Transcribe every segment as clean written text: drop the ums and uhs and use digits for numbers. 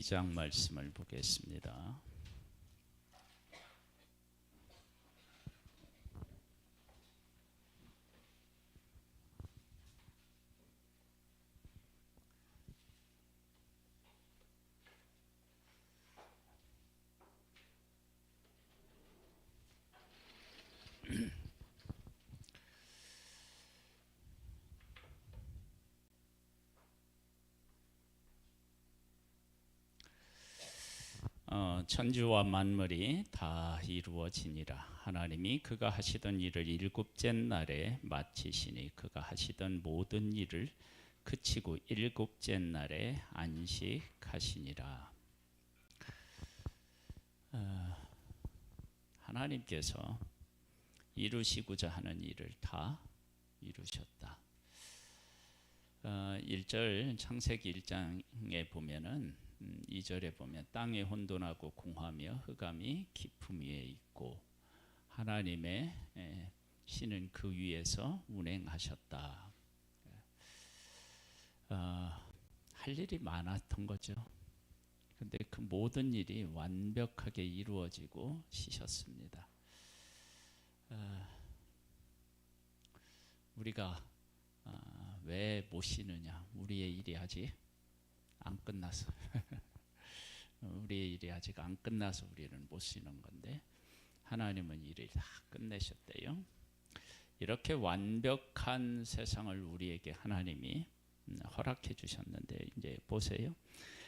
2장 말씀을 보겠습니다. 천지와 만물이 다 이루어지니라. 하나님이 그가 하시던 일을 일곱째 날에 마치시니 그가 하시던 모든 일을 그치고 일곱째 날에 안식하시니라. 하나님께서 이루시고자 하는 일을 다 이루셨다. 1절 창세기 1장에 보면은 2절에 보면 땅이 혼돈하고 공하며 흑암이 깊음 위에 있고 하나님의 신은 그 위에서 운행하셨다. 할 일이 많았던 거죠. 근데 그 모든 일이 완벽하게 이루어지고 쉬셨습니다. 우리가 왜 못 쉬느냐? 우리의 일이 아직 안 끝나서 우리의 일이 아직 안 끝나서 우리는 못 쉬는 건데 하나님은 일을 다 끝내셨대요. 이렇게 완벽한 세상을 우리에게 하나님이 허락해 주셨는데 이제 보세요.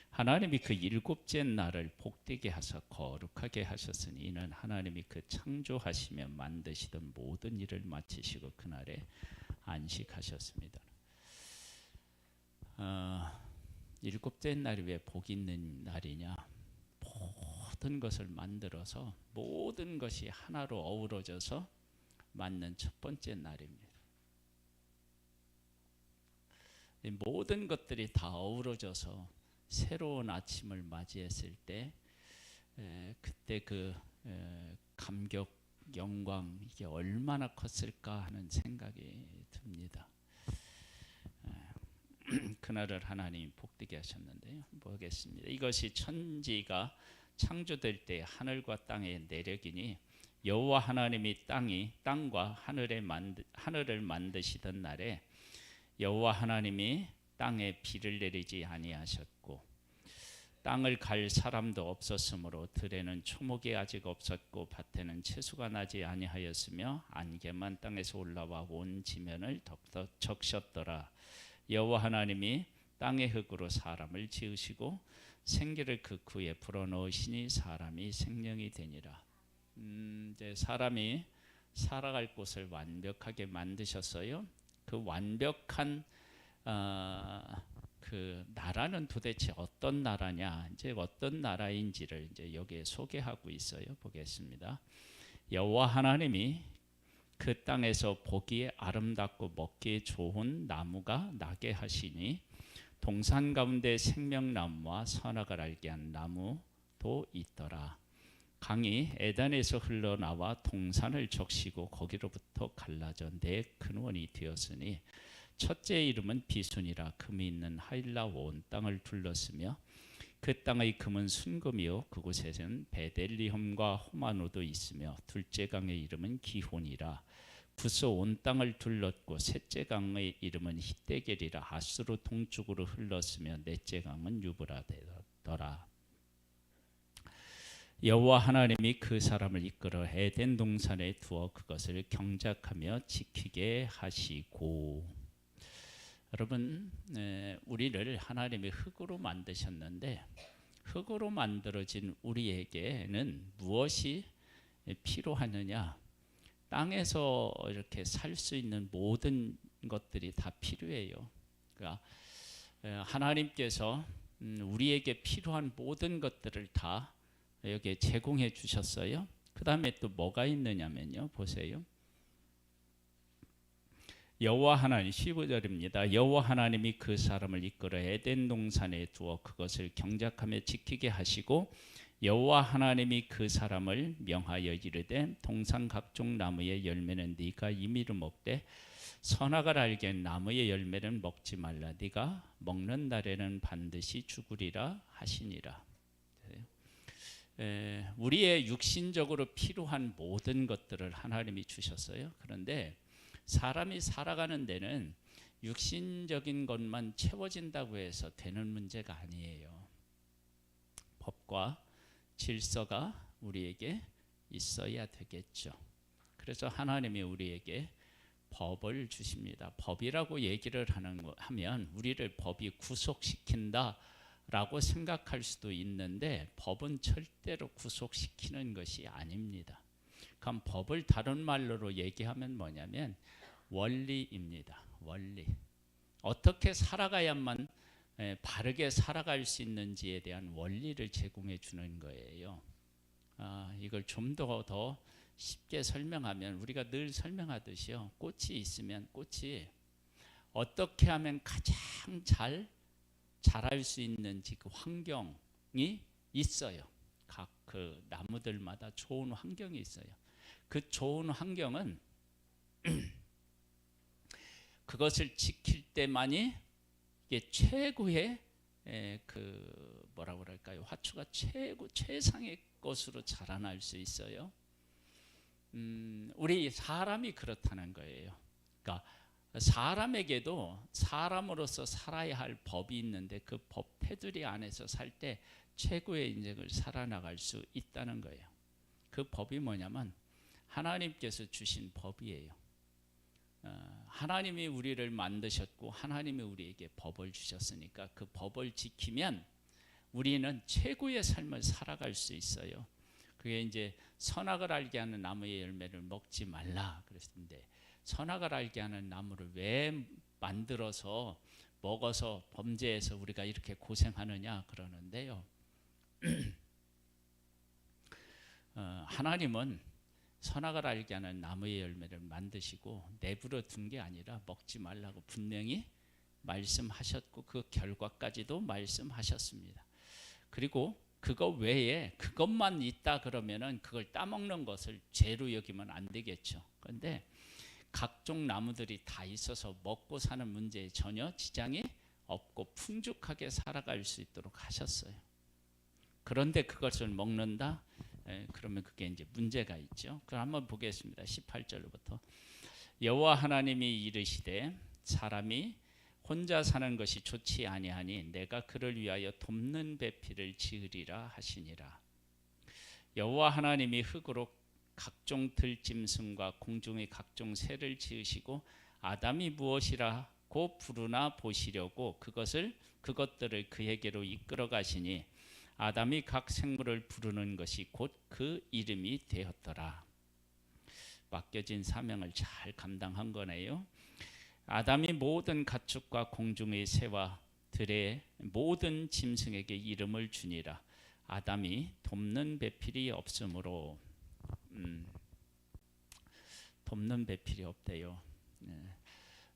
하나님이 그 일곱째 날을 복되게 하사 거룩하게 하셨으니 이는 하나님이 그 창조하시며 만드시던 모든 일을 마치시고 그날에 안식하셨습니다. 일곱째 날이 왜 복 있는 날이냐? 모든 것을 만들어서 모든 것이 하나로 어우러져서 맞는 첫 번째 날입니다. 모든 것들이 다 어우러져서 새로운 아침을 맞이했을 때 그때 그 감격, 영광 이게 얼마나 컸을까 하는 생각이 듭니다. 그날을 하나님이 복되게 하셨는데요. 보겠습니다. 이것이 천지가 창조될 때 하늘과 땅의 내력이니 여호와 하나님이 땅과 하늘을 만드시던 날에 여호와 하나님이 땅에 비를 내리지 아니하셨고 땅을 갈 사람도 없었으므로 들에는 초목이 아직 없었고 밭에는 채소가 나지 아니하였으며 안개만 땅에서 올라와 온 지면을 적셨더라. 여호와 하나님이 땅의 흙으로 사람을 지으시고 생기를 그 구에 불어넣으시니 사람이 생명이 되니라. 이제 사람이 살아갈 곳을 완벽하게 만드셨어요. 그 완벽한 그 나라는 도대체 어떤 나라냐? 이제 어떤 나라인지를 이제 여기에 소개하고 있어요. 보겠습니다. 여호와 하나님이 그 땅에서 보기에 아름답고 먹기에 좋은 나무가 나게 하시니 동산 가운데 생명나무와 선악을 알게 한 나무도 있더라. 강이 에덴에서 흘러나와 동산을 적시고 거기로부터 갈라져 네 근원이 되었으니 첫째 이름은 비순이라 금이 있는 하일라 온 땅을 둘렀으며 그 땅의 금은 순금이요 그곳에는 베델리엄과 호마노도 있으며 둘째 강의 이름은 기혼이라 부서 온 땅을 둘렀고 셋째 강의 이름은 히데겔이라 아수르 동쪽으로 흘렀으며 넷째 강은 유브라데더라. 여호와 하나님이 그 사람을 이끌어 에덴 동산에 두어 그것을 경작하며 지키게 하시고. 여러분, 우리를 하나님이 흙으로 만드셨는데 흙으로 만들어진 우리에게는 무엇이 필요하느냐? 땅에서 이렇게 살 수 있는 모든 것들이 다 필요해요. 그러니까 하나님께서 우리에게 필요한 모든 것들을 다 여기에 제공해 주셨어요. 그 다음에 또 뭐가 있느냐면요. 보세요. 여호와 하나님 15절입니다. 여호와 하나님이 그 사람을 이끌어 에덴 동산에 두어 그것을 경작하며 지키게 하시고 여호와 하나님이 그 사람을 명하여 이르되 동산 각종 나무의 열매는 네가 임의로 먹되 선악을 알게 나무의 열매는 먹지 말라. 네가 먹는 날에는 반드시 죽으리라 하시니라. 우리의 육신적으로 필요한 모든 것들을 하나님이 주셨어요. 그런데 사람이 살아가는 데는 육신적인 것만 채워진다고 해서 되는 문제가 아니에요. 법과 질서가 우리에게 있어야 되겠죠. 그래서 하나님이 우리에게 법을 주십니다. 법이라고 얘기를 하면 우리를 법이 구속시킨다 라고 생각할 수도 있는데 법은 절대로 구속시키는 것이 아닙니다. 그럼 법을 다른 말로 얘기하면 뭐냐면 원리입니다. 원리. 어떻게 살아가야만 바르게 살아갈 수 있는지에 대한 원리를 제공해 주는 거예요. 이걸 좀 더 쉽게 설명하면 우리가 늘 설명하듯이요. 꽃이 있으면 꽃이 어떻게 하면 가장 잘 자랄 수 있는지 그 환경이 있어요. 각 그 나무들마다 좋은 환경이 있어요. 그 좋은 환경은 그것을 지킬 때만이 이게 최고의 그 뭐라고 그럴까요? 화초가 최상의 것으로 자라날 수 있어요. 우리 사람이 그렇다는 거예요. 그러니까 사람에게도 사람으로서 살아야 할 법이 있는데 그 법 테두리 안에서 살 때 최고의 인생을 살아나갈 수 있다는 거예요. 그 법이 뭐냐면 하나님께서 주신 법이에요. 하나님이 우리를 만드셨고 하나님이 우리에게 법을 주셨으니까 그 법을 지키면 우리는 최고의 삶을 살아갈 수 있어요. 그게 이제 선악을 알게 하는 나무의 열매를 먹지 말라 그랬는데 선악을 알게 하는 나무를 왜 만들어서 먹어서 범죄해서 우리가 이렇게 고생하느냐 그러는데요. 하나님은 선악을 알게 하는 나무의 열매를 만드시고 내버려 둔 게 아니라 먹지 말라고 분명히 말씀하셨고 그 결과까지도 말씀하셨습니다. 그리고 그거 외에 그것만 있다 그러면은 그걸 따먹는 것을 죄로 여기면 안 되겠죠. 그런데 각종 나무들이 다 있어서 먹고 사는 문제에 전혀 지장이 없고 풍족하게 살아갈 수 있도록 하셨어요. 그런데 그것을 먹는다? 그러면 그게 이제 문제가 있죠. 그럼 한번 보겠습니다. 18절부터 여호와 하나님이 이르시되 사람이 혼자 사는 것이 좋지 아니하니 내가 그를 위하여 돕는 배필을 지으리라 하시니라. 여호와 하나님이 흙으로 각종 들짐승과 공중의 각종 새를 지으시고 아담이 무엇이라고 부르나 보시려고 그것들을 그에게로 이끌어 가시니 아담이 각 생물을 부르는 것이 곧 그 이름이 되었더라. 맡겨진 사명을 잘 감당한 거네요. 아담이 모든 가축과 공중의 새와 들의 모든 짐승에게 이름을 주니라. 아담이 돕는 배필이 없으므로 돕는 배필이 없대요.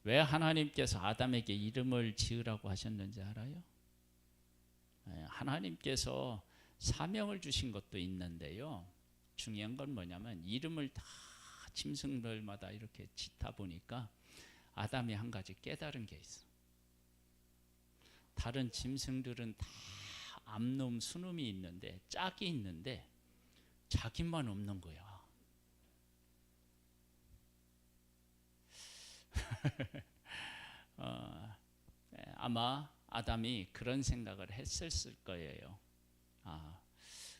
왜 하나님께서 아담에게 이름을 지으라고 하셨는지 알아요? 하나님께서 사명을 주신 것도 있는데요. 중요한 건 뭐냐면 이름을 다 짐승들마다 이렇게 짓다 보니까 아담이 한 가지 깨달은 게 있어. 다른 짐승들은 다 암놈, 순놈이 있는데 짝이 있는데 자기만 없는 거야. 아마 아담이 그런 생각을 했을 거예요.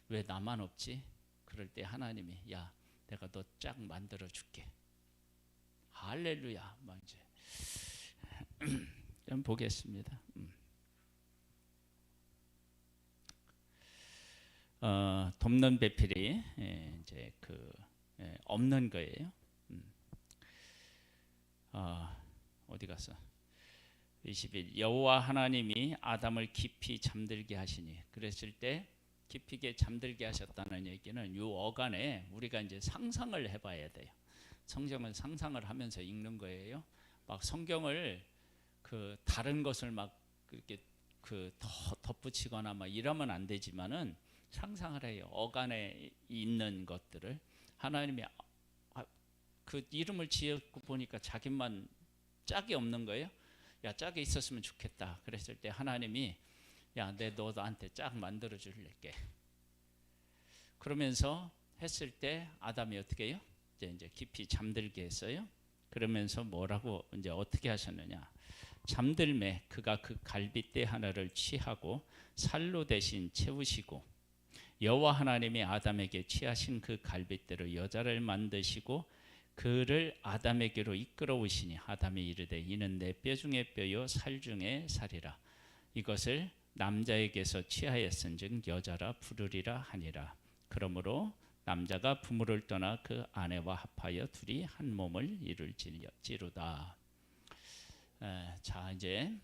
왜 나만 없지? 그럴 때 하나님이 야, 내가 너 짝 만들어 줄게. 할렐루야. 막 이제 좀 보겠습니다. 돕는 배필이 이제 없는 거예요. 어디 갔어? 21 여호와 하나님이 아담을 깊이 잠들게 하시니 그랬을 때 깊이게 잠들게 하셨다는 얘기는 이 어간에 우리가 이제 상상을 해봐야 돼요. 성경은 상상을 하면서 읽는 거예요. 막 성경을 다른 것을 막 그렇게 덧붙이거나 막 이러면 안 되지만은 상상을 해요. 어간에 있는 것들을 하나님이 그 이름을 지었고 보니까 자기만 짝이 없는 거예요. 야, 짝이 있었으면 좋겠다. 그랬을 때 하나님이 야, 너 나한테 짝 만들어 줄게. 그러면서 했을 때 아담이 어떻게 해요? 이제 깊이 잠들게 했어요. 그러면서 뭐라고 이제 어떻게 하셨느냐? 잠들매 그가 그 갈빗대 하나를 취하고 살로 대신 채우시고 여호와 하나님이 아담에게 취하신 그 갈빗대로 여자를 만드시고 그를 아담에게로 이끌어오시니 아담이 이르되 이는 내 뼈 중에 뼈요 살 중에 살이라. 이것을 남자에게서 취하였은즉 여자라 부르리라 하니라. 그러므로 남자가 부모를 떠나 그 아내와 합하여 둘이 한 몸을 이룰지로다. 자, 이제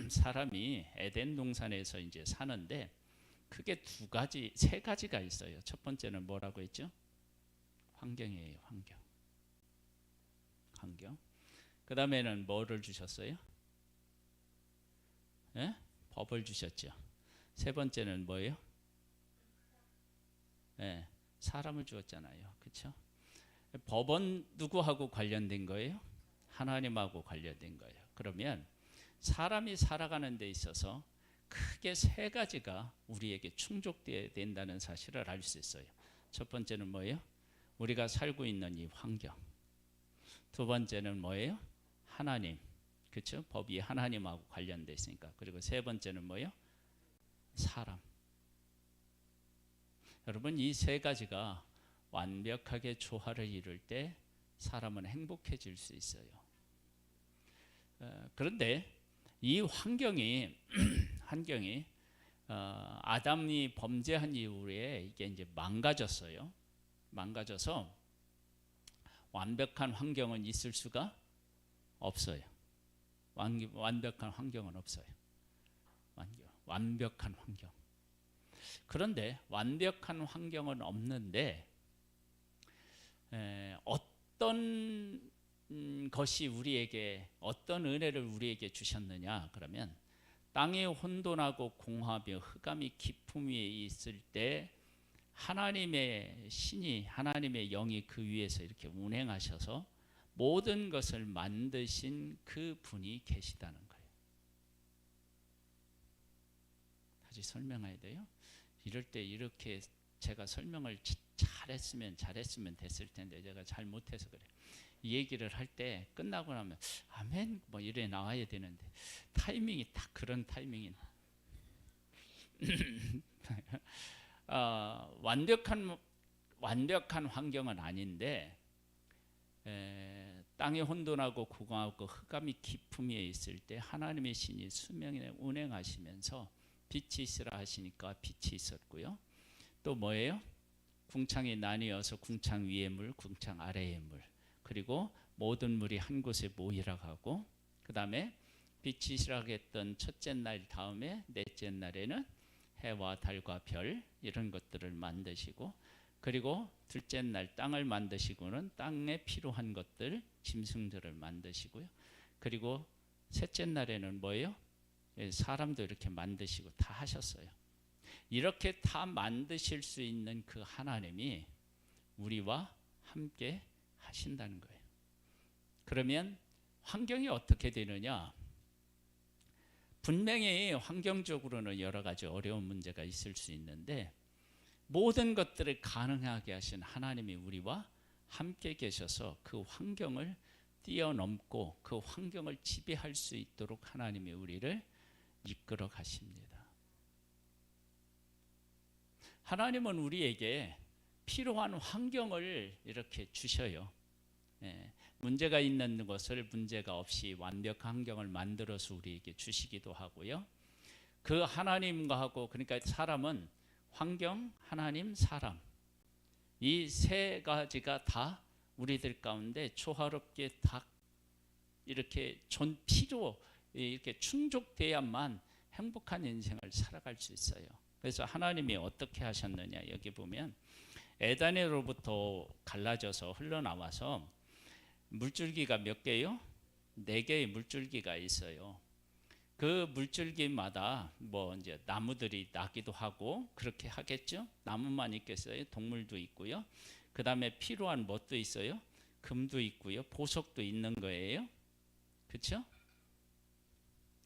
사람이 에덴 동산에서 이제 사는데 크게 세 가지가 있어요. 첫 번째는 뭐라고 했죠? 환경이에요. 환경. 그 다음에는 뭐를 주셨어요? 예? 법을 주셨죠. 세 번째는 뭐예요? 예, 사람을 주었잖아요. 그렇죠? 법은 누구하고 관련된 거예요? 하나님하고 관련된 거예요. 그러면 사람이 살아가는 데 있어서 크게 세 가지가 우리에게 충족되어야 된다는 사실을 알 수 있어요. 첫 번째는 뭐예요? 우리가 살고 있는 이 환경. 두 번째는 뭐예요? 하나님. 그렇죠? 법이 하나님하고 관련돼 있으니까. 그리고 세 번째는 뭐예요? 사람. 여러분, 이 세 가지가 완벽하게 조화를 이룰 때 사람은 행복해질 수 있어요. 그런데 이 환경이 아담이 범죄한 이후에 이게 이제 망가졌어요. 망가져서 완벽한 환경은 있을 수가 없어요. 완벽한 환경은 없어요. 완벽한 환경. 그런데 완벽한 환경은 없는데 어떤 것이 우리에게 어떤 은혜를 우리에게 주셨느냐? 그러면 땅이 혼돈하고 공허하며 흑암이 깊음 위에 있을 때 하나님의 신이 하나님의 영이 그 위에서 이렇게 운행하셔서 모든 것을 만드신 그 분이 계시다는 거예요. 다시 설명해야 돼요. 이럴 때 이렇게 제가 설명을 잘했으면 됐을 텐데 제가 잘못해서 그래요. 이 얘기를 할 때 끝나고 나면 아멘 뭐 이래 나와야 되는데 타이밍이 딱 그런 타이밍이 완벽한 환경은 아닌데 땅이 혼돈하고 공허하고 흑암이 깊음 위에 있을 때 하나님의 신이 수명에 운행하시면서 빛이 있으라 하시니까 빛이 있었고요. 또 뭐예요? 궁창이 나뉘어서 궁창 위의 물, 궁창 아래의 물, 그리고 모든 물이 한 곳에 모이라 하고, 그 다음에 빛이 시작했던 첫째 날 다음에 넷째 날에는 해와 달과 별 이런 것들을 만드시고, 그리고 둘째 날 땅을 만드시고는 땅에 필요한 것들 짐승들을 만드시고요. 그리고 셋째 날에는 뭐예요? 사람도 이렇게 만드시고 다 하셨어요. 이렇게 다 만드실 수 있는 그 하나님이 우리와 함께 하신다는 거예요. 그러면 환경이 어떻게 되느냐? 분명히 환경적으로는 여러 가지 어려운 문제가 있을 수 있는데 모든 것들을 가능하게 하신 하나님이 우리와 함께 계셔서 그 환경을 뛰어넘고 그 환경을 지배할 수 있도록 하나님이 우리를 이끌어 가십니다. 하나님은 우리에게 필요한 환경을 이렇게 주셔요. 문제가 있는 것을 문제가 없이 완벽한 환경을 만들어서 우리에게 주시기도 하고요. 그 하나님과 하고, 그러니까 사람은 환경, 하나님, 사람, 이 세 가지가 다 우리들 가운데 조화롭게 다 이렇게 이렇게 충족돼야만 행복한 인생을 살아갈 수 있어요. 그래서 하나님이 어떻게 하셨느냐, 여기 보면 에덴으로부터 갈라져서 흘러나와서 물줄기가 몇 개요? 4개의 물줄기가 있어요. 그 물줄기마다 뭐 이제 나무들이 나기도 하고 그렇게 하겠죠. 나무만 있겠어요? 동물도 있고요. 그 다음에 필요한 뭣도 있어요? 금도 있고요. 보석도 있는 거예요. 그렇죠?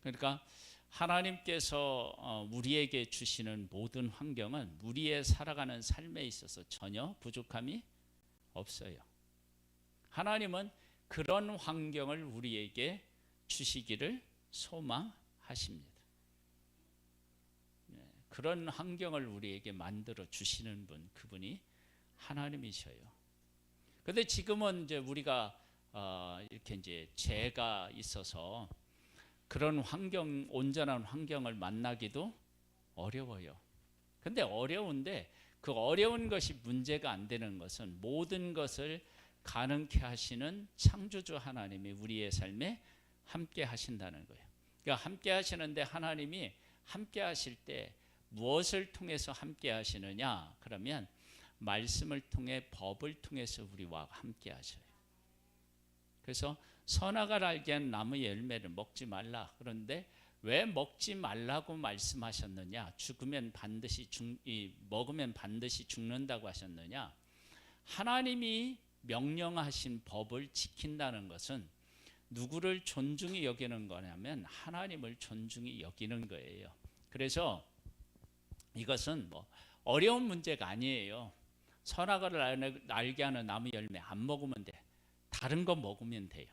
그러니까 하나님께서 우리에게 주시는 모든 환경은 우리의 살아가는 삶에 있어서 전혀 부족함이 없어요. 하나님은 그런 환경을 우리에게 주시기를 소망하십니다. 그런 환경을 우리에게 만들어 주시는 분, 그분이 하나님이셔요. 그런데 지금은 이제 우리가 이렇게 이제 죄가 있어서 그런 환경, 온전한 환경을 만나기도 어려워요. 근데 어려운데 그 어려운 것이 문제가 안 되는 것은 모든 것을 가능케 하시는 창조주 하나님이 우리의 삶에 함께 하신다는 거예요. 그러니까 함께 하시는데 하나님이 함께 하실 때 무엇을 통해서 함께 하시느냐? 그러면 말씀을 통해 법을 통해서 우리와 함께 하셔요. 그래서 선악을 알게 한 나무의 열매를 먹지 말라. 그런데 왜 먹지 말라고 말씀하셨느냐? 죽으면 반드시 먹으면 반드시 죽는다고 하셨느냐? 하나님이 명령하신 법을 지킨다는 것은 누구를 존중히 여기는 거냐면 하나님을 존중히 여기는 거예요. 그래서 이것은 뭐 어려운 문제가 아니에요. 선악을 알게 하는 나무 열매 안 먹으면 돼. 다른 거 먹으면 돼요.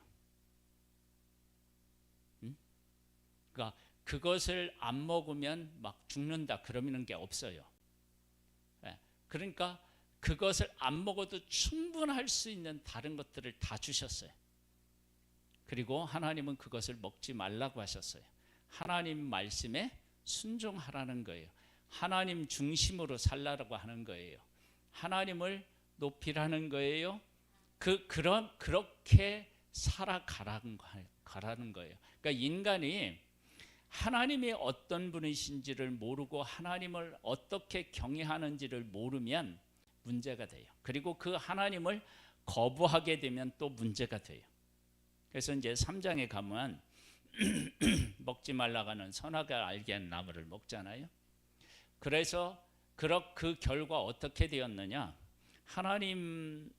그러니까 그것을 안 먹으면 막 죽는다 그러는 게 없어요. 그러니까 그것을 안 먹어도 충분할 수 있는 다른 것들을 다 주셨어요. 그리고 하나님은 그것을 먹지 말라고 하셨어요. 하나님 말씀에 순종하라는 거예요. 하나님 중심으로 살라고 하는 거예요. 하나님을 높이라는 거예요. 그렇게 살아가라는 거예요. 그러니까 인간이 하나님이 어떤 분이신지를 모르고 하나님을 어떻게 경외하는지를 모르면 문제가 돼요. 그리고 그 하나님을 거부하게 되면 또 문제가 돼요. 그래서 이제 3장에 가면 먹지 말라고 하는 선악을 알게 하는 나무를 먹잖아요. 그래서 그 결과 어떻게 되었느냐? 하나님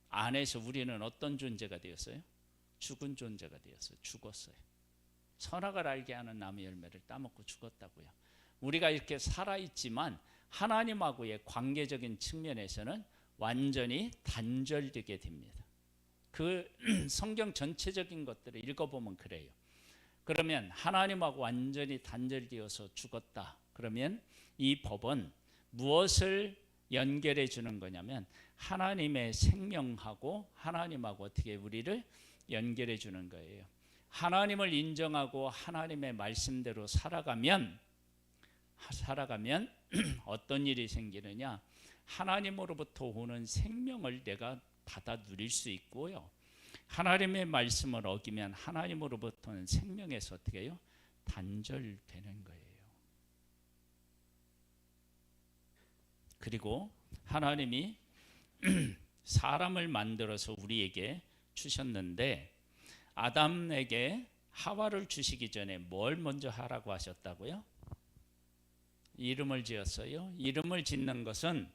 안에서 우리는 어떤 존재가 되었어요? 죽은 존재가 되었어요. 죽었어요. 선악을 알게 하는 나무 열매를 따먹고 죽었다고요. 우리가 이렇게 살아있지만 하나님하고의 관계적인 측면에서는 완전히 단절되게 됩니다. 그 성경 전체적인 것들을 읽어보면 그래요. 그러면 하나님하고 완전히 단절되어서 죽었다. 그러면 이 법은 무엇을 연결해 주는 거냐면 하나님의 생명하고 하나님하고 어떻게 우리를 연결해 주는 거예요. 하나님을 인정하고 하나님의 말씀대로 살아가면 어떤 일이 생기느냐? 하나님으로부터 오는 생명을 내가 받아 누릴 수 있고요. 하나님의 말씀을 어기면 하나님으로부터는 생명에서 어떻게 해요? 단절되는 거예요. 그리고 하나님이 사람을 만들어서 우리에게 주셨는데 아담에게 하와를 주시기 전에 뭘 먼저 하라고 하셨다고요? 이름을 지었어요. 이름을 짓는 것은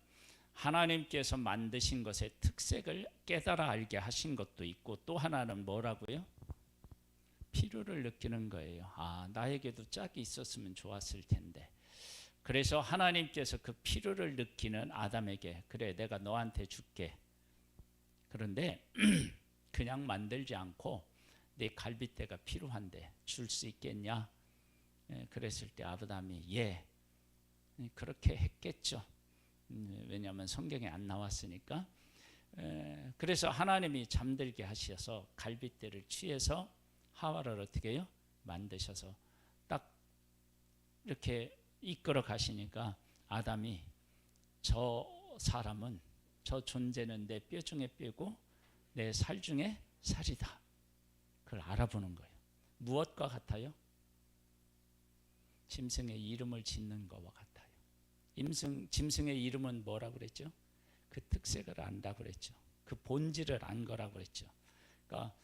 하나님께서 만드신 것의 특색을 깨달아 알게 하신 것도 있고 또 하나는 뭐라고요? 필요를 느끼는 거예요. 아, 나에게도 짝이 있었으면 좋았을 텐데. 그래서 하나님께서 그 필요를 느끼는 아담에게 그래 내가 너한테 줄게. 그런데 그냥 만들지 않고 내 갈빗대가 필요한데 줄 수 있겠냐? 그랬을 때 아담이 예. 그렇게 했겠죠. 왜냐하면 성경에 안 나왔으니까. 그래서 하나님이 잠들게 하셔서 갈빗대를 취해서 하와를 어떻게 해요? 만드셔서 딱 이렇게 이끌어 가시니까 아담이 저 사람은 저 존재는 내 뼈 중에 뼈고 내 살 중에 살이다. 그걸 알아보는 거예요. 무엇과 같아요? 짐승의 이름을 짓는 것과 같아요. 짐승의 이름은 뭐라고 그랬죠? 그 특색을 안다고 그랬죠. 그 본질을 안 거라고 그랬죠. 그러니까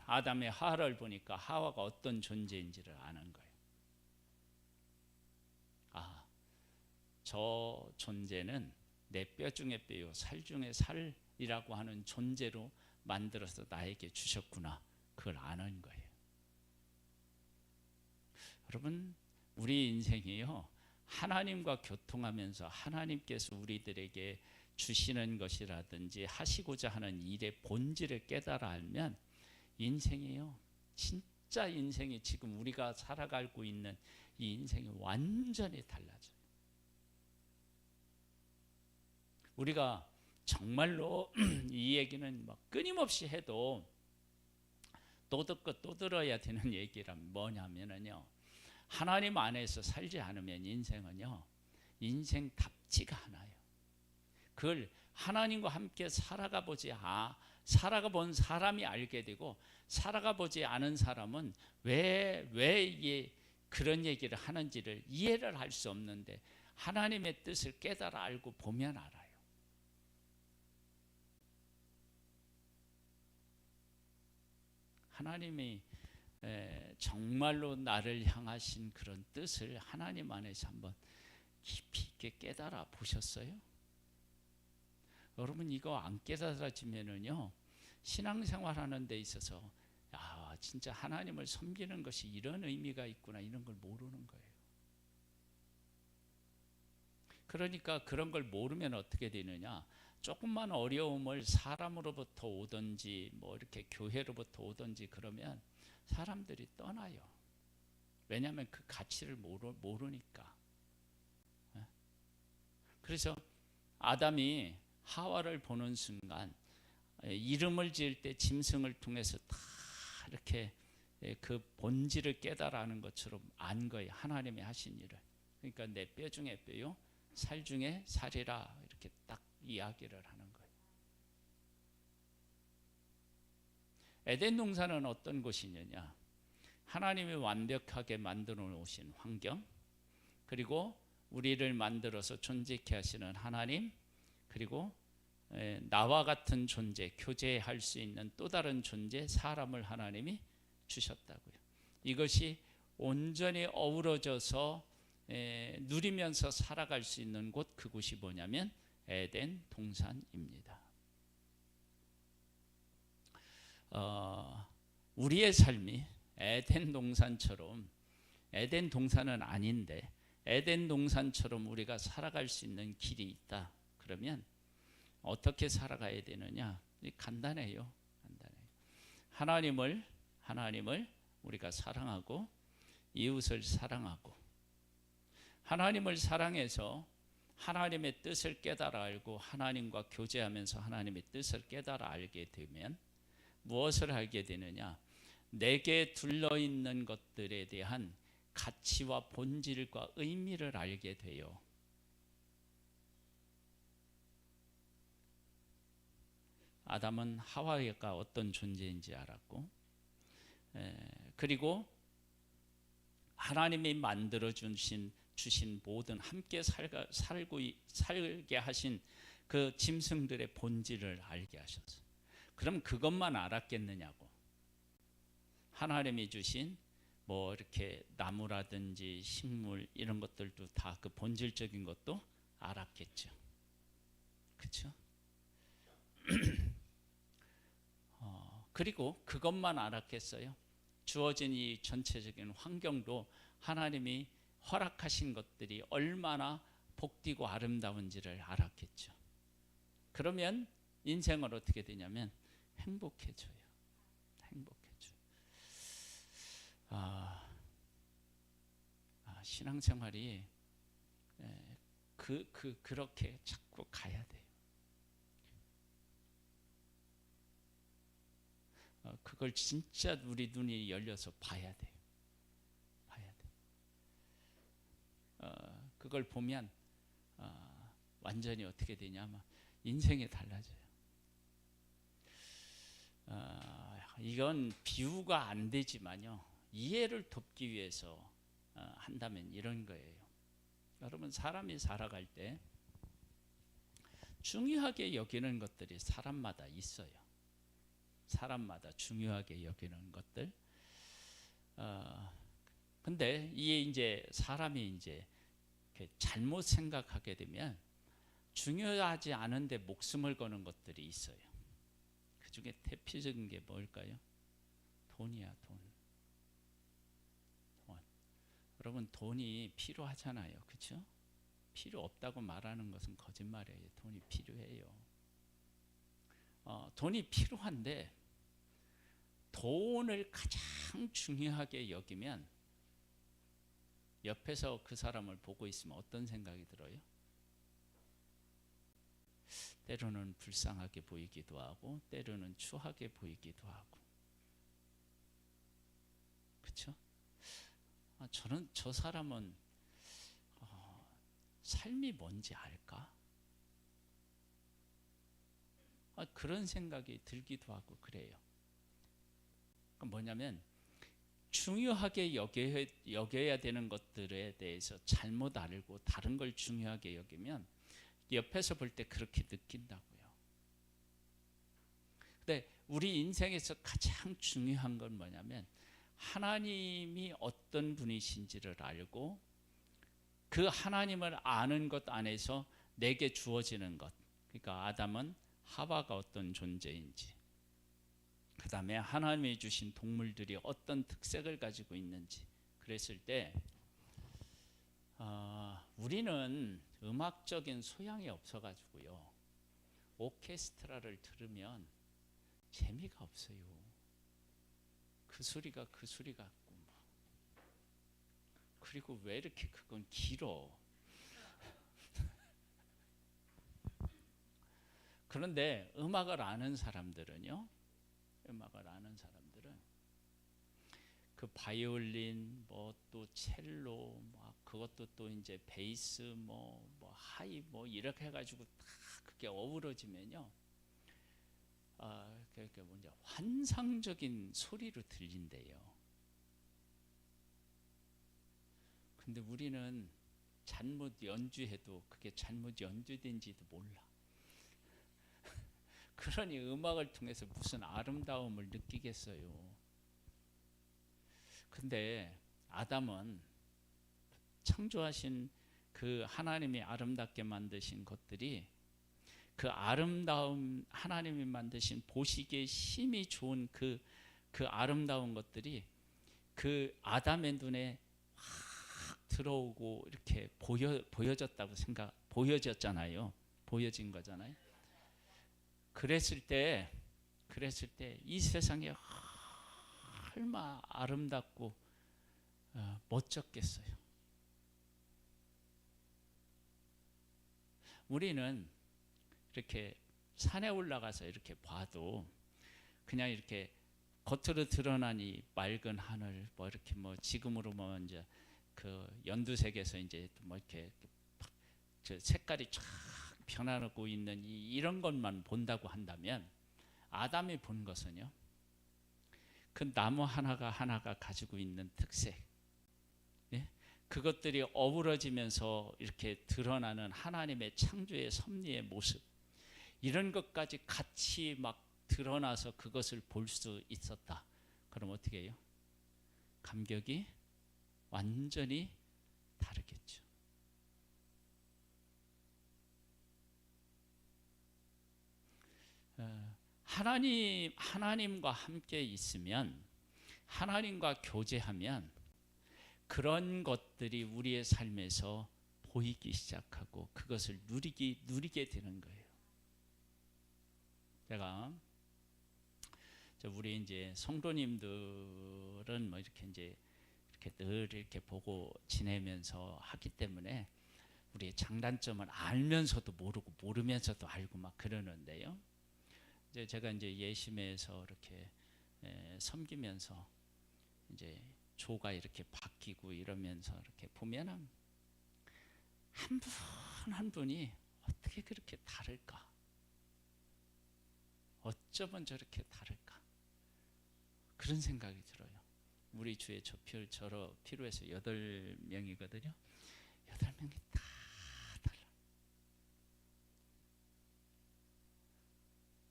아담의 하와를 보니까 하와가 어떤 존재인지를 아는 거예요. 아, 저 존재는 내 뼈 중에 뼈요 살 중에 살이라고 하는 존재로 만들어서 나에게 주셨구나. 그걸 아는 거예요. 여러분, 우리 인생이요, 하나님과 교통하면서 하나님께서 우리들에게 주시는 것이라든지 하시고자 하는 일의 본질을 깨달아 알면 인생이요, 진짜 인생이 지금 우리가 살아가고 있는 이 인생이 완전히 달라져요. 우리가 정말로 이 얘기는 막 끊임없이 해도 또 듣고 또 들어야 되는 얘기란 뭐냐면요, 하나님 안에서 살지 않으면 인생은요, 인생답지가 않아요. 그걸 하나님과 함께 살아가 본 사람이 알게 되고, 살아가 보지 않은 사람은 왜 이게 그런 얘기를 하는지를 이해를 할 수 없는데, 하나님의 뜻을 깨달아 알고 보면 알아요. 하나님이 정말로 나를 향하신 그런 뜻을 하나님 안에서 한번 깊이 있게 깨달아 보셨어요? 여러분, 이거 안 깨달아지면은요, 신앙생활 하는 데 있어서 진짜 하나님을 섬기는 것이 이런 의미가 있구나, 이런 걸 모르는 거예요. 그러니까 그런 걸 모르면 어떻게 되느냐, 조금만 어려움을 사람으로부터 오든지 뭐 이렇게 교회로부터 오든지 그러면 사람들이 떠나요. 왜냐하면 그 가치를 모르니까. 그래서 아담이 하와를 보는 순간 이름을 지을 때 짐승을 통해서 다 이렇게 그 본질을 깨달아는 것처럼 안 거예요. 하나님이 하신 일을. 그러니까 내 뼈 중에 뼈요, 살 중에 살이라, 이렇게 딱 이야기를 하는 거예요. 에덴 동산은 어떤 곳이냐? 하나님이 완벽하게 만들어 놓으신 환경, 그리고 우리를 만들어서 존재케 하시는 하나님, 그리고 나와 같은 존재, 교제할 수 있는 또 다른 존재, 사람을 하나님이 주셨다고요. 이것이 온전히 어우러져서 누리면서 살아갈 수 있는 곳, 그곳이 뭐냐면 에덴 동산입니다. 우리의 삶이 에덴 동산처럼, 에덴 동산은 아닌데 에덴 동산처럼 우리가 살아갈 수 있는 길이 있다. 그러면 어떻게 살아가야 되느냐? 간단해요. 하나님을 우리가 사랑하고 이웃을 사랑하고, 하나님을 사랑해서 하나님의 뜻을 깨달아 알고 하나님과 교제하면서 하나님의 뜻을 깨달아 알게 되면 무엇을 알게 되느냐? 내게 둘러있는 것들에 대한 가치와 본질과 의미를 알게 돼요. 아담은 하와가 어떤 존재인지 알았고, 그리고 하나님이 만들어 주신 모든 함께 살게 하신 그 짐승들의 본질을 알게 하셨어요. 그럼 그것만 알았겠느냐고. 하나님이 주신 뭐 이렇게 나무라든지 식물 이런 것들도 다 그 본질적인 것도 알았겠죠. 그렇죠? 그리고 그것만 알았겠어요? 주어진 이 전체적인 환경도 하나님이 허락하신 것들이 얼마나 복되고 아름다운지를 알았겠죠. 그러면 인생은 어떻게 되냐면 행복해져요. 신앙생활이 그렇게 자꾸 가야 돼요. 그걸 진짜 우리 눈이 열려서 봐야 돼요. 그걸 보면 완전히 어떻게 되냐면 인생이 달라져요. 이건 비유가 안 되지만요, 이해를 돕기 위해서 한다면 이런 거예요. 여러분, 사람이 살아갈 때 중요하게 여기는 것들이 사람마다 있어요. 사람마다 중요하게 여기는 것들. 근데 이게 이제 사람이 이제 잘못 생각하게 되면 중요하지 않은데 목숨을 거는 것들이 있어요. 그 중에 대표적인 게 뭘까요? 돈이야, 돈. 여러분, 돈이 필요하잖아요. 그렇죠? 필요 없다고 말하는 것은 거짓말이에요. 돈이 필요해요. 돈이 필요한데 돈을 가장 중요하게 여기면 옆에서 그 사람을 보고 있으면 어떤 생각이 들어요? 때로는 불쌍하게 보이기도 하고 때로는 추하게 보이기도 하고. 그렇죠? 저는 저 사람은 삶이 뭔지 알까? 그런 생각이 들기도 하고 그래요. 뭐냐면 중요하게 여겨야 되는 것들에 대해서 잘못 알고 다른 걸 중요하게 여기면 옆에서 볼 때 그렇게 느낀다고요. 근데 우리 인생에서 가장 중요한 건 뭐냐면 하나님이 어떤 분이신지를 알고 그 하나님을 아는 것 안에서 내게 주어지는 것. 그러니까 아담은 하와가 어떤 존재인지, 그 다음에 하나님이 주신 동물들이 어떤 특색을 가지고 있는지 그랬을 때 우리는 음악적인 소양이 없어가지고요, 오케스트라를 들으면 재미가 없어요. 그 소리가 그 소리 같고 그리고 왜 이렇게 그건 길어. 그런데 음악을 아는 사람들은요, 그 바이올린 뭐 또 첼로 그것도 또 이제 베이스 뭐 하이 뭐 이렇게 해가지고 다 그게 어우러지면요, 그러니까 뭔지 환상적인 소리로 들린대요. 근데 우리는 잘못 연주해도 그게 잘못 연주된지도 몰라. 그러니 음악을 통해서 무슨 아름다움을 느끼겠어요. 근데 아담은 창조하신 그 하나님이 아름답게 만드신 것들이, 그 아름다움, 하나님이 만드신 보시기에 힘이 좋은 그 아름다운 것들이 그 아담의 눈에 확 들어오고 이렇게 보여졌잖아요. 보여진 거잖아요. 그랬을 때 이 세상에 얼마나 아름답고 멋졌겠어요. 우리는 이렇게 산에 올라가서 이렇게 봐도 그냥 이렇게 겉으로 드러난 이 맑은 하늘, 뭐 이렇게 뭐 지금으로 뭐 이제 그 연두색에서 이제 뭐 이렇게 저 색깔이 쫙 변화하고 있는 이런 것만 본다고 한다면, 아담이 본 것은요, 그 나무 하나가 가지고 있는 특색, 예? 그것들이 어우러지면서 이렇게 드러나는 하나님의 창조의 섭리의 모습, 이런 것까지 같이 막 드러나서 그것을 볼 수 있었다. 그럼 어떻게 해요? 감격이 완전히 다르겠죠. 하나님과 함께 있으면, 하나님과 교제하면 그런 것들이 우리의 삶에서 보이기 시작하고 그것을 누리게 되는 거예요. 제가 우리 이제 성도님들은 뭐 이렇게 이제 이렇게 늘 이렇게 보고 지내면서 하기 때문에 우리의 장단점을 알면서도 모르고 모르면서도 알고 막 그러는데요. 이제 제가 이제 예심에서 이렇게 섬기면서 이제 조가 이렇게 바뀌고 이러면서 이렇게 보면은 한 분 한 분이 어떻게 그렇게 다를까? 어쩌면 저렇게 다를까? 그런 생각이 들어요. 우리 주의 저로 필요해서 8명이거든요. 8명이 다 달라.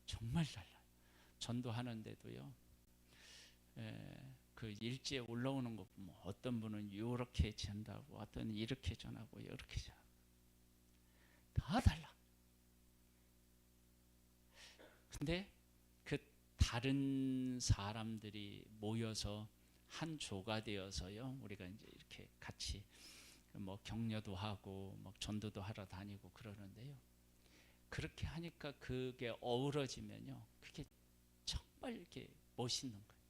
정말 달라요. 전도하는데도요. 그 일지에 올라오는 거 보면 어떤 분은 이렇게 전하고 어떤 이렇게 전하고 이렇게 전하고 다 달라. 근데 그 다른 사람들이 모여서 한 조가 되어서요, 우리가 이제 이렇게 같이 뭐 격려도 하고 뭐 전도도 하러 다니고 그러는데요. 그렇게 하니까 그게 어우러지면요, 그게 정말 이렇게 멋있는 거예요.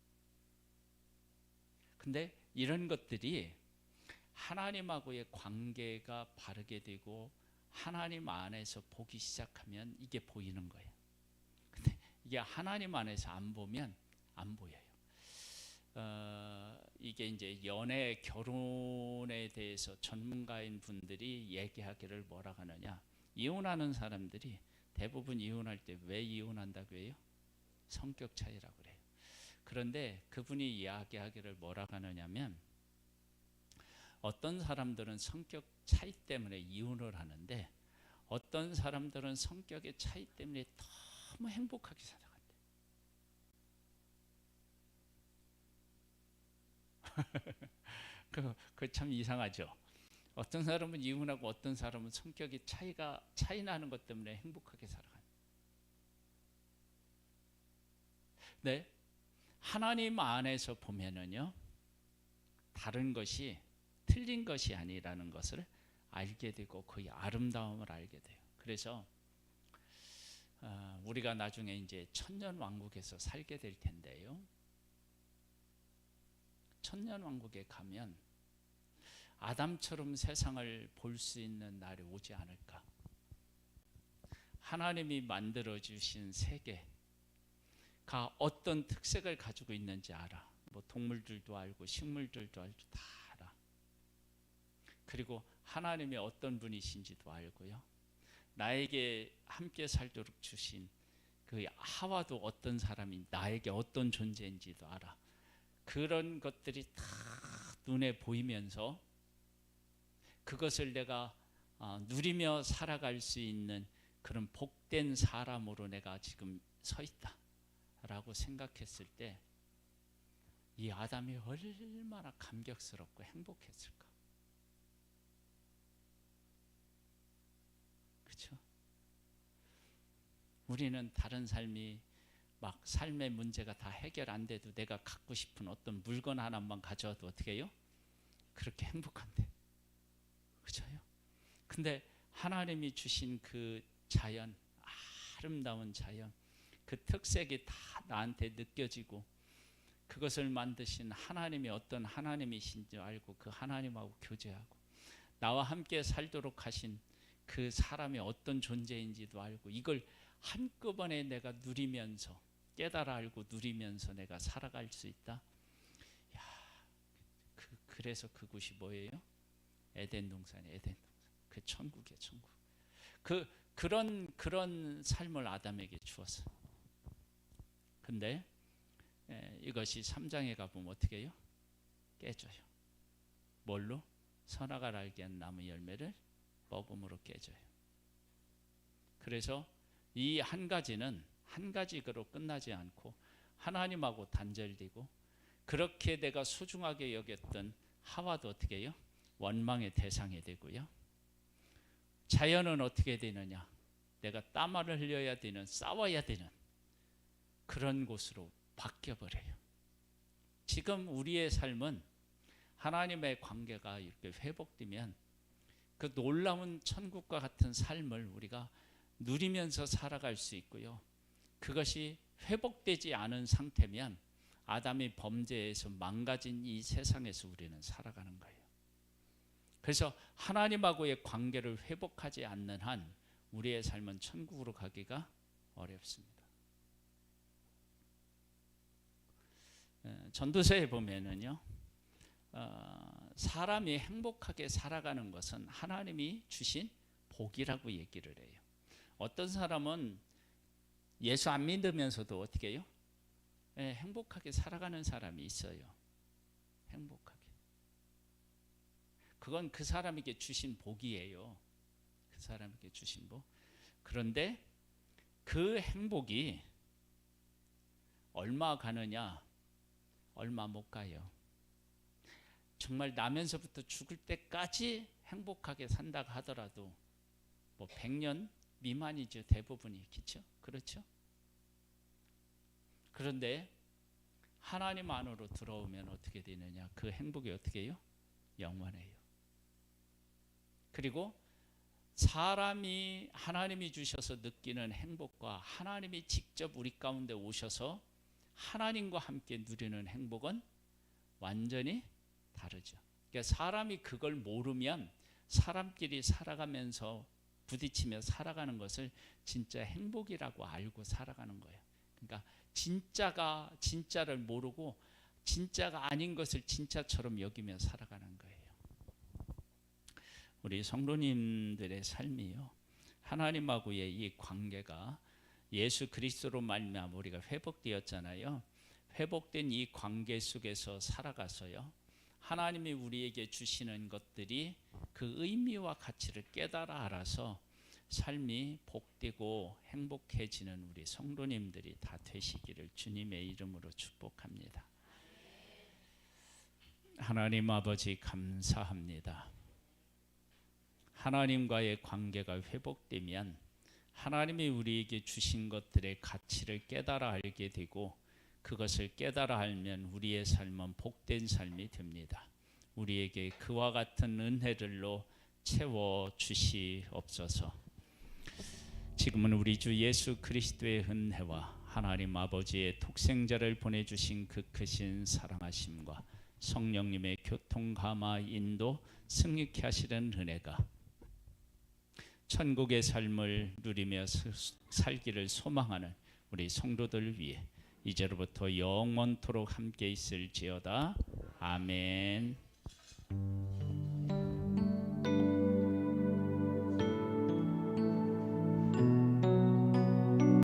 근데 이런 것들이 하나님하고의 관계가 바르게 되고 하나님 안에서 보기 시작하면 이게 보이는 거예요. 근데 이게 하나님 안에서 안 보면 안 보여요. 이게 이제 연애, 결혼에 대해서 전문가인 분들이 얘기하기를 뭐라 하느냐, 이혼하는 사람들이 대부분 이혼할 때 왜 이혼한다고 해요? 성격 차이라고 그래요. 그런데 그분이 이야기하기를 뭐라 하느냐면, 어떤 사람들은 성격 차이 때문에 이혼을 하는데 어떤 사람들은 성격의 차이 때문에 너무 행복하게 살아간대. 그 참 이상하죠. 어떤 사람은 이혼하고 어떤 사람은 성격이 차이 나는 것 때문에 행복하게 살아가요. 네, 하나님 안에서 보면은요, 다른 것이 틀린 것이 아니라는 것을 알게 되고 그의 아름다움을 알게 돼요. 그래서 우리가 나중에 이제 천년 왕국에서 살게 될 텐데요. 천년 왕국에 가면 아담처럼 세상을 볼 수 있는 날이 오지 않을까. 하나님이 만들어 주신 세계가 어떤 특색을 가지고 있는지 알아. 뭐 동물들도 알고 식물들도 알고 다 알아. 그리고 하나님이 어떤 분이신지도 알고요. 나에게 함께 살도록 주신 그 하와도 어떤 사람이 나에게 어떤 존재인지도 알아. 그런 것들이 다 눈에 보이면서 그것을 내가 누리며 살아갈 수 있는 그런 복된 사람으로 내가 지금 서 있다 라고 생각했을 때 이 아담이 얼마나 감격스럽고 행복했을까. 그렇죠? 우리는 다른 삶이 막 삶의 문제가 다 해결 안 돼도 내가 갖고 싶은 어떤 물건 하나만 가져와도 어떻게 해요? 그렇게 행복한데. 그렇죠? 근데 하나님이 주신 그 자연, 아름다운 자연, 그 특색이 다 나한테 느껴지고 그것을 만드신 하나님이 어떤 하나님이신지 알고 그 하나님하고 교제하고 나와 함께 살도록 하신 그 사람이 어떤 존재인지도 알고 이걸 한꺼번에 내가 누리면서 깨달아 알고 누리면서 내가 살아갈 수 있다. 야, 그래서 그곳이 뭐예요? 에덴 동산이 에덴 동산. 그 천국이에요, 천국. 그런 삶을 아담에게 주었어. 근데 이것이 3장에 가보면 어떻게 해요? 깨져요. 뭘로? 선악을 알게 한 나무 열매를 먹음으로 깨져요. 그래서 이 한 가지는 한 가지로 끝나지 않고 하나님하고 단절되고 그렇게 내가 소중하게 여겼던 하와도 어떻게 해요? 원망의 대상이 되고요. 자연은 어떻게 되느냐? 내가 땀을 흘려야 되는, 싸워야 되는 그런 곳으로 바뀌어버려요. 지금 우리의 삶은 하나님의 관계가 이렇게 회복되면 그 놀라운 천국과 같은 삶을 우리가 누리면서 살아갈 수 있고요. 그것이 회복되지 않은 상태면 아담이 범죄에서 망가진 이 세상에서 우리는 살아가는 거예요. 그래서 하나님하고의 관계를 회복하지 않는 한 우리의 삶은 천국으로 가기가 어렵습니다. 전도서에 보면은요, 사람이 행복하게 살아가는 것은 하나님이 주신 복이라고 얘기를 해요. 어떤 사람은 예수 안 믿으면서도 어떻게 해요? 행복하게 살아가는 사람이 있어요. 행복하게. 그건 그 사람에게 주신 복이에요. 그 사람에게 주신 복. 그런데 그 행복이 얼마 가느냐? 얼마 못 가요. 정말 나면서부터 죽을 때까지 행복하게 산다고 하더라도 뭐 100년 미만이죠. 대부분이. 그렇죠? 그런데 하나님 안으로 들어오면 어떻게 되느냐? 그 행복이 어떻게 해요? 영원해요. 그리고 사람이 하나님이 주셔서 느끼는 행복과 하나님이 직접 우리 가운데 오셔서 하나님과 함께 누리는 행복은 완전히 다르죠. 그러니까 사람이 그걸 모르면 사람끼리 살아가면서 부딪히며 살아가는 것을 진짜 행복이라고 알고 살아가는 거예요. 그러니까 진짜를 모르고 진짜가 아닌 것을 진짜처럼 여기며 살아가는 거예요. 우리 성도님들의 삶이요, 하나님하고의 이 관계가 예수 그리스도로 말미암아 우리가 회복되었잖아요. 회복된 이 관계 속에서 살아가서요, 하나님이 우리에게 주시는 것들이 그 의미와 가치를 깨달아 알아서 삶이 복되고 행복해지는 우리 성도님들이 다 되시기를 주님의 이름으로 축복합니다. 하나님 아버지 감사합니다. 하나님과의 관계가 회복되면 하나님이 우리에게 주신 것들의 가치를 깨달아 알게 되고 그것을 깨달아 알면 우리의 삶은 복된 삶이 됩니다. 우리에게 그와 같은 은혜들로 채워 주시옵소서. 지금은 우리 주 예수 그리스도의 은혜와 하나님 아버지의 독생자를 보내주신 그 크신 사랑하심과 성령님의 교통 감화 인도 승리케 하시는 은혜가 천국의 삶을 누리며 살기를 소망하는 우리 성도들 위해 이제로부터 영원토록 함께 있을지어다. 아멘.